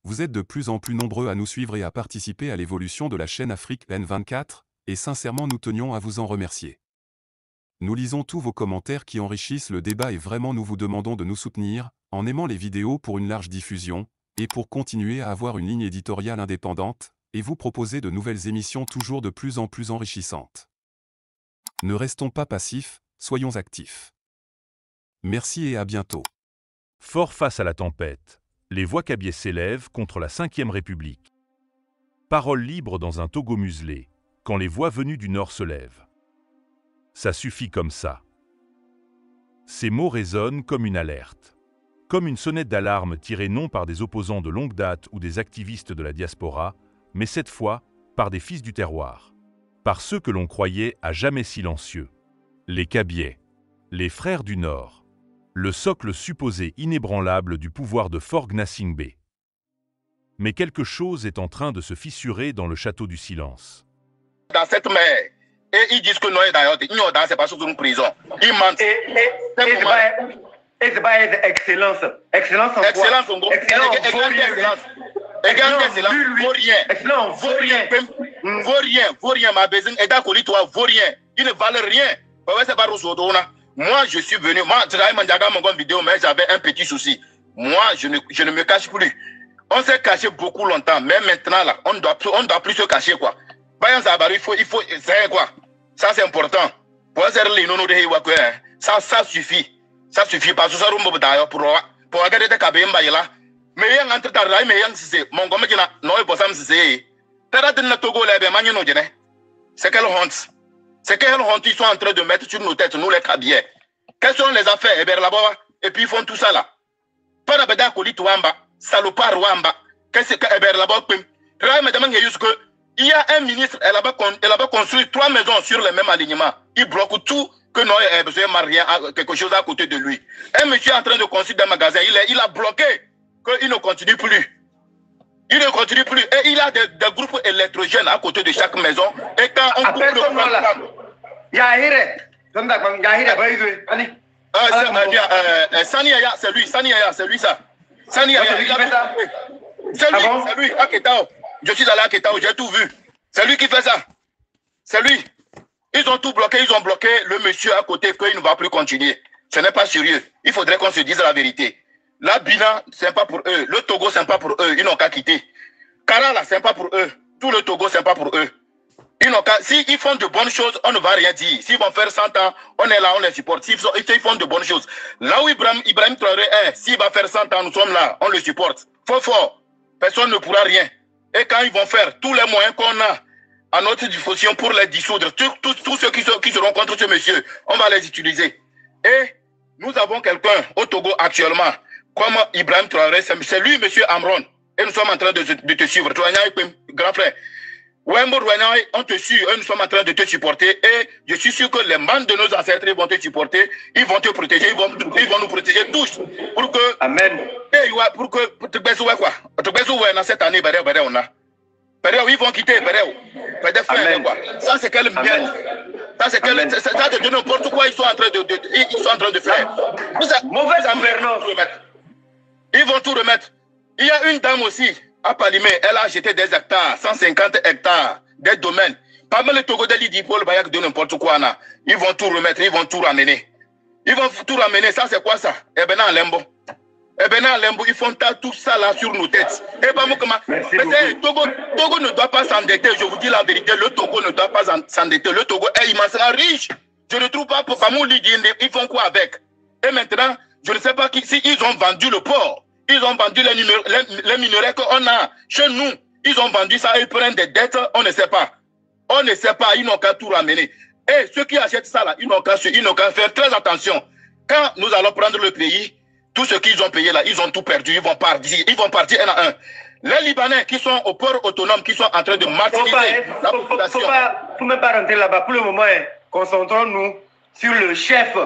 Vous êtes de plus en plus nombreux à nous suivre et à participer à l'évolution de la chaîne Afrique N24, et sincèrement nous tenions à vous en remercier. Nous lisons tous vos commentaires qui enrichissent le débat et vraiment nous vous demandons de nous soutenir, en aimant les vidéos pour une large diffusion, et pour continuer à avoir une ligne éditoriale indépendante, et vous proposer de nouvelles émissions toujours de plus en plus enrichissantes. Ne restons pas passifs, soyons actifs. Merci et à bientôt. Fort face à la tempête, les voix Kabylie s'élèvent contre la Ve République. Parole libre dans un Togo muselé, quand les voix venues du Nord se lèvent. Ça suffit comme ça. Ces mots résonnent comme une alerte. Comme une sonnette d'alarme tirée non par des opposants de longue date ou des activistes de la diaspora, mais cette fois par des fils du terroir. Par ceux que l'on croyait à jamais silencieux. Les Kabylie, les frères du Nord. Le socle supposé inébranlable du pouvoir de Fort Gnassingbé. Mais quelque chose est en train de se fissurer dans le château du silence. Dans cette mer, et ils disent que Noé d'ailleurs, c'est pas sous une prison. Ils mentent. Et c'est pas excellence. Excellence en quoi? Excellence en gros. Excellence vaut rien. Excellence vaut rien. Vaut rien, ma besoin. Et d'accord, toi, vaut rien. Ils ne valent rien. C'est pas Rousseau-Dona. Moi, je suis venu, moi, je regarde mon vidéo, mais j'avais un petit souci. Moi, je ne me cache plus. On s'est caché beaucoup longtemps, mais maintenant, là, on doit plus se cacher, quoi. Il faut, c'est quoi? Ça, c'est important. Ça suffit. Ça suffit, parce que ça, d'ailleurs, pour regarder tes cabines, là. Mais il y a un truc à mais il y a un c'est mon gomme qui n'a, non, il faut ça, c'est. T'as dit, le Togo, là, c'est quelle honte? C'est quelle honte ils sont en train de mettre sur nos têtes, nous les Kabylie. Quelles sont les affaires? Et puis ils font tout ça là. Pas d'abeda Koli Touamba, salopard Wamba. Qu'est-ce que là-bas? Il y a un ministre, elle a construit 3 maisons sur le même alignement. Il bloque tout, que Noé a besoin de rien, quelque chose à côté de lui. Un monsieur est en train de construire des magasins, il a bloqué, qu'il ne continue plus. Il ne continue plus. Et il a des groupes électrogènes à côté de chaque maison. Et quand on coupe le programme... Saniaya, c'est lui, Saniaya, c'est lui ça. Saniaya, c'est lui, c'est lui, à Ketao. Je suis allé à Ketao, j'ai tout vu. C'est lui qui fait ça. C'est lui. Ils ont tout bloqué, ils ont bloqué le monsieur à côté qu'il ne va plus continuer. Ce n'est pas sérieux. Il faudrait qu'on se dise la vérité. La Bina, c'est pas pour eux. Le Togo, c'est pas pour eux. Ils n'ont qu'à quitter. Kara, là, c'est pas pour eux. Tout le Togo, c'est pas pour eux. Ils n'ont qu'à... S'ils font de bonnes choses, on ne va rien dire. S'ils vont faire 100 ans, on est là, on les supporte. S'ils font de bonnes choses. Là où Ibrahim Traoré est, s'il va faire 100 ans, nous sommes là, on le supporte. Fort. Personne ne pourra rien. Et quand ils vont faire tous les moyens qu'on a à notre disposition pour les dissoudre, tous ceux qui seront contre ce monsieur, on va les utiliser. Et nous avons quelqu'un au Togo actuellement, comme Ibrahim Traoré, c'est lui, monsieur Amron. Et nous sommes en train de te suivre. Grand frère. On te suit, et nous sommes en train de te supporter. Et je suis sûr que les membres de nos ancêtres vont te supporter. Ils vont te protéger, ils vont nous protéger tous. Pour que... Amen. Pour que... Dans cette année, on a. Ils vont quitter. Ça, c'est quel bien. Ça, c'est quel... Ça, de n'importe quoi ils sont en train de faire. Mauvaise gouvernance. Ils vont tout remettre. Il y a une dame aussi, à Palimé, elle a acheté des hectares, 150 hectares, des domaines. Parmi les Togodais, ils disent Paul Bayak de n'importe quoi. Ils vont tout remettre, ils vont tout ramener. Ça c'est quoi ça? Eh bien, Lembo, ils font tout ça là sur nos têtes. Et pas moi comment. Togo ne doit pas s'endetter, je vous dis la vérité, le Togo ne doit pas s'endetter. Le Togo est immensément riche. Je ne trouve pas pour ils font quoi avec? Et maintenant, je ne sais pas si ils ont vendu le port. Ils ont vendu les minerais qu'on a chez nous. Ils ont vendu ça, ils prennent des dettes, on ne sait pas. On ne sait pas, ils n'ont qu'à tout ramener. Et ceux qui achètent ça là, ils n'ont qu'à faire très attention. Quand nous allons prendre le pays, tout ce qu'ils ont payé là, ils ont tout perdu, ils vont partir un à un. Les Libanais qui sont au port autonome, qui sont en train de martyriser la population. Faut même pas rentrer là-bas. Pour le moment, concentrons-nous sur le chef.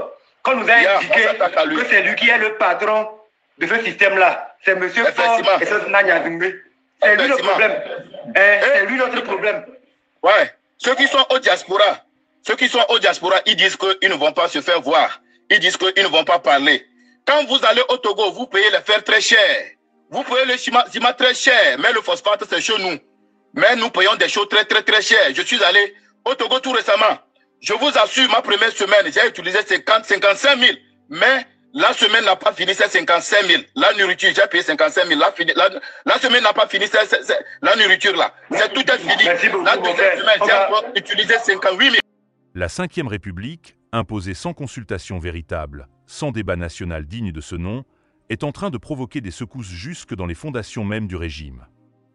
Qu'on nous a indiqué que c'est lui qui est le patron de ce système-là. C'est M. Fort et ce Nanya Zingbe. C'est lui le problème. C'est lui notre problème. Ouais. Ceux qui sont au diaspora, ils disent qu'ils ne vont pas se faire voir. Ils disent qu'ils ne vont pas parler. Quand vous allez au Togo, vous payez les fers très cher. Vous payez le ciment très cher, mais le phosphate, c'est chez nous. Mais nous payons des choses très chères. Je suis allé au Togo tout récemment. Je vous assure, ma première semaine, j'ai utilisé 55 000. Mais la semaine n'a pas fini, c'est 55 000. La nourriture, j'ai payé 55 000. La semaine n'a pas fini, c'est la nourriture là. C'est tout est fini. La deuxième semaine, j'ai encore utilisé 58 000. La Ve République, imposée sans consultation véritable, sans débat national digne de ce nom, est en train de provoquer des secousses jusque dans les fondations mêmes du régime.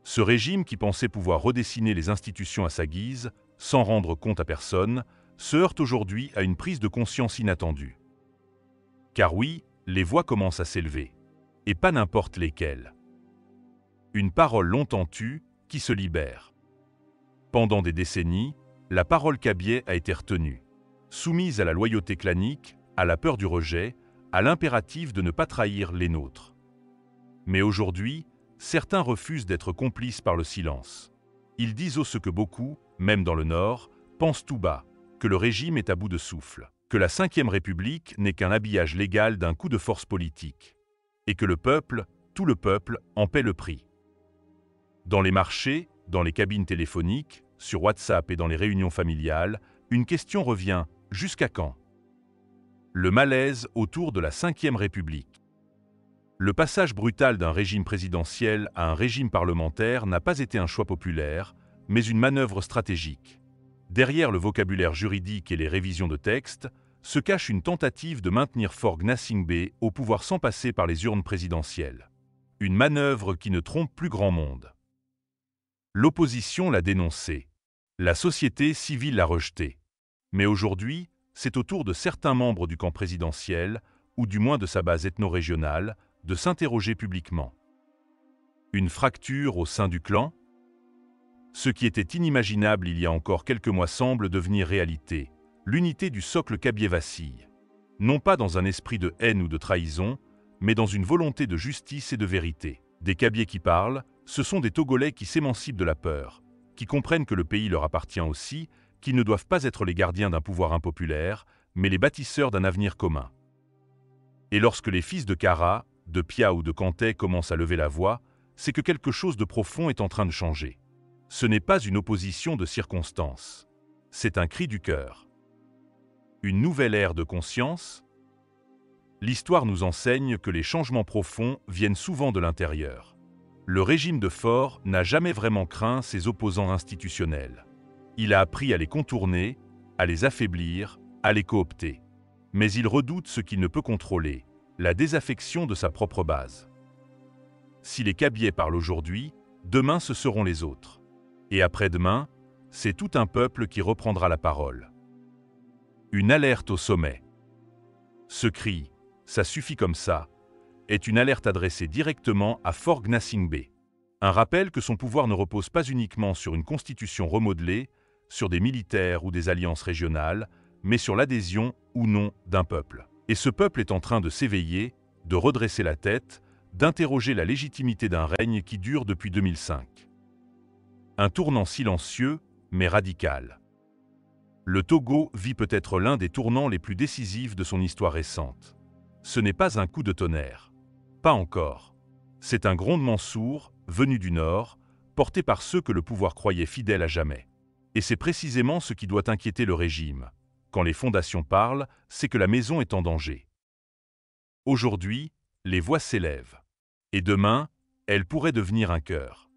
Ce régime qui pensait pouvoir redessiner les institutions à sa guise, sans rendre compte à personne, se heurte aujourd'hui à une prise de conscience inattendue. Car oui, les voix commencent à s'élever, et pas n'importe lesquelles. Une parole longtemps tue qui se libère. Pendant des décennies, la parole Kabyé a été retenue, soumise à la loyauté clanique, à la peur du rejet, à l'impératif de ne pas trahir les nôtres. Mais aujourd'hui, certains refusent d'être complices par le silence. Ils disent ce que beaucoup, même dans le Nord, pensent tout bas, que le régime est à bout de souffle, que la Ve République n'est qu'un habillage légal d'un coup de force politique, et que le peuple, tout le peuple, en paie le prix. Dans les marchés, dans les cabines téléphoniques, sur WhatsApp et dans les réunions familiales, une question revient, jusqu'à quand ? Le malaise autour de la Ve République. Le passage brutal d'un régime présidentiel à un régime parlementaire n'a pas été un choix populaire, mais une manœuvre stratégique. Derrière le vocabulaire juridique et les révisions de textes, se cache une tentative de maintenir Faure Gnassingbé au pouvoir sans passer par les urnes présidentielles. Une manœuvre qui ne trompe plus grand monde. L'opposition l'a dénoncé. La société civile l'a rejeté. Mais aujourd'hui, c'est au tour de certains membres du camp présidentiel, ou du moins de sa base ethno-régionale, de s'interroger publiquement. Une fracture au sein du clan ? Ce qui était inimaginable il y a encore quelques mois semble devenir réalité. L'unité du socle Kabyé vacille. Non pas dans un esprit de haine ou de trahison, mais dans une volonté de justice et de vérité. Des Kabyés qui parlent, ce sont des Togolais qui s'émancipent de la peur, qui comprennent que le pays leur appartient aussi, qu'ils ne doivent pas être les gardiens d'un pouvoir impopulaire, mais les bâtisseurs d'un avenir commun. Et lorsque les fils de Kara, de Pia ou de Kanté commencent à lever la voix, c'est que quelque chose de profond est en train de changer. Ce n'est pas une opposition de circonstances. C'est un cri du cœur. Une nouvelle ère de conscience ? L'histoire nous enseigne que les changements profonds viennent souvent de l'intérieur. Le régime de Faure n'a jamais vraiment craint ses opposants institutionnels. Il a appris à les contourner, à les affaiblir, à les coopter. Mais il redoute ce qu'il ne peut contrôler, la désaffection de sa propre base. Si les Kabyés parlent aujourd'hui, demain ce seront les autres. Et après-demain, c'est tout un peuple qui reprendra la parole. Une alerte au sommet. Ce cri, ça suffit comme ça, est une alerte adressée directement à Faure Gnassingbé. Un rappel que son pouvoir ne repose pas uniquement sur une constitution remodelée, sur des militaires ou des alliances régionales, mais sur l'adhésion ou non d'un peuple. Et ce peuple est en train de s'éveiller, de redresser la tête, d'interroger la légitimité d'un règne qui dure depuis 2005. Un tournant silencieux, mais radical. Le Togo vit peut-être l'un des tournants les plus décisifs de son histoire récente. Ce n'est pas un coup de tonnerre. Pas encore. C'est un grondement sourd, venu du Nord, porté par ceux que le pouvoir croyait fidèles à jamais. Et c'est précisément ce qui doit inquiéter le régime. Quand les fondations parlent, c'est que la maison est en danger. Aujourd'hui, les voix s'élèvent. Et demain, elles pourraient devenir un chœur.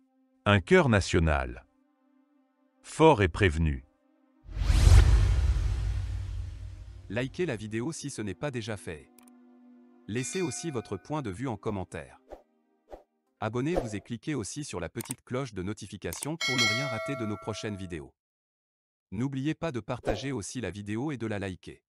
Un chœur national. Faure est prévenu. Likez la vidéo si ce n'est pas déjà fait. Laissez aussi votre point de vue en commentaire. Abonnez-vous et cliquez aussi sur la petite cloche de notification pour ne rien rater de nos prochaines vidéos. N'oubliez pas de partager aussi la vidéo et de la liker.